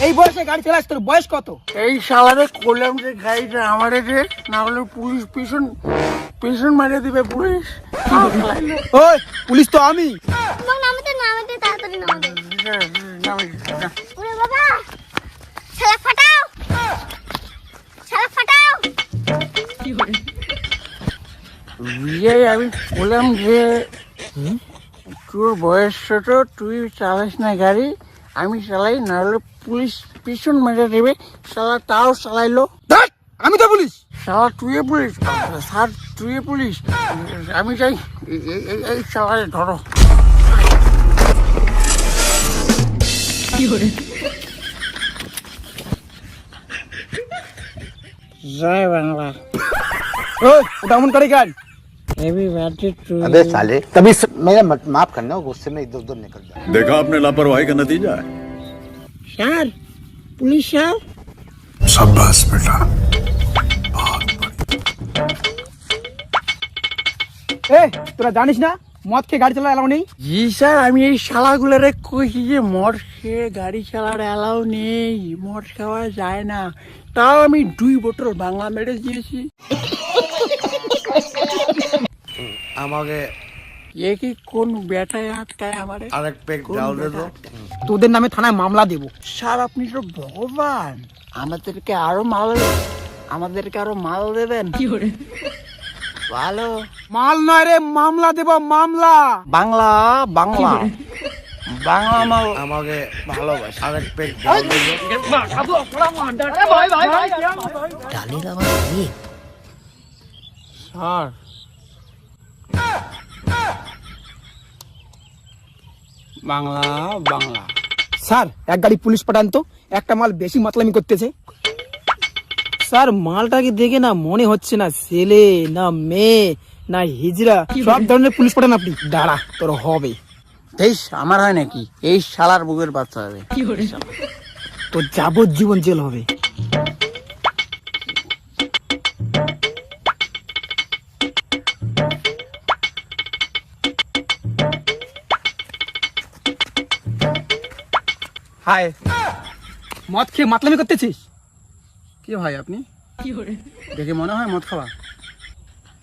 এই বয়সে গাড়ি চালাস, তোর বয়স কত? এই শালারে করলাম যে গাড়িটা আমারে যে, না হলে পুলিশ পিছন পিছন মারিয়ে দিবে পুলিশ। ওই পুলিশ তো আমি। নামাতে তাড়াতাড়ি নামাতে। ওরে বাবা, শালা ফাটাও, শালা ফাটাও। আমি বললাম যে তোর বয়স ছোট, তুই চালাস না গাড়ি, আমি চালাই, না হলে পুলিশ পিছন মেরে দেবে। শালা তাও চালাইলো। আমি তো পুলিশ। শালা তুই পুলিশ? স্যার তুই পুলিশ? আমি যাই, এই শালারে ধরো। জয় বাংলা। ওই ওটা এমন করে গাড়ি। अबे साले तभी मेरा माफ करना, गुस्से में इधर उधर निकल जाए। देखा आपने लापरवाही का नतीजा है। Sir, police sir. शाबाश बेटा। এই তোরা জানিস না মদ খেয়ে গাড়ি চালা এলাও নেই? জি স্যার, আমি এই শালাগুলোরে কইছি যে মদ খেয়ে গাড়ি চালার অ্যালাউ নেই, মদ খাওয়া যায় না। তাও আমি 2 বোতল বাংলা মেরে দিয়েছি। আমাকে এ কি কোন বেটায় আটকায় আমারে? আরেক পেক ডাল দে তো। তোদের নামে থানায় মামলা দেবো। স্যার আপনি তো ভগবান, আমাদেরকে আরো মাল দেবেন। ভালো। মাল নয় রে, মামলা দেবো, মামলা। বাংলা বাংলা বাংলা মাল। আমাকে ভালোবাসে, আরেক পেক ডাল দে তো। ডালের আবার কি? স্যার বাংলা বাংলা। স্যার এক গাড়ি পুলিশ পাঠান তো, একটা মাল বেশি মাতলামি করতেছে। স্যার মালটাকে দেখে না মনে হচ্ছে না ছেলে না মেয়ে না হিজড়া, সব ধরনের পুলিশ পাঠান আপনি। দাঁড়া তোর হবে। এই আমার হয় নাকি? এই শালার বুকের বাচ্চা হবে। তোর যাবজ্জীবন জেল হবে। হাই, মদ খেয়ে মাতলামি করতেছিস? কি ভাই আপনি? দেখে মনে হয় মদ খাওয়া?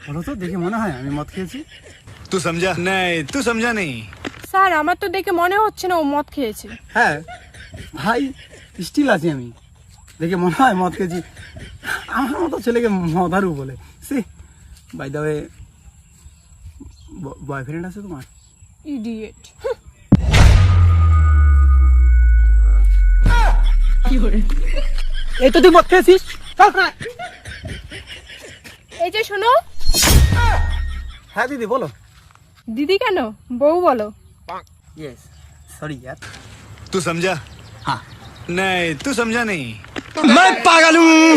বলো তো, দেখে মনে হয় আমি মদ খেয়েছি? तू समझा नहीं, तू समझा नहीं। স্যার আমার তো দেখে মনে হচ্ছে না ও মদ খেয়েছে। হ্যাঁ ভাই, স্টিল আছি আমি, দেখে মনে হয় মদ খেয়েছি। আমার মতো ছেলেকে মদারু বলে সে। বাই দ্য ওয়ে, বয়ফ্রেন্ড আছে তোমার? ইডিয়েট। এই তো তুই মদ খেয়েছিস, চল না। এই যে শোনো। হ্যাঁ দিদি বলো। দিদি কেন, বউ বলো। ইয়েস, সরি यार। तू समझा? हाँ। नहीं, तू समझा नहीं। मैं पागल हूँ।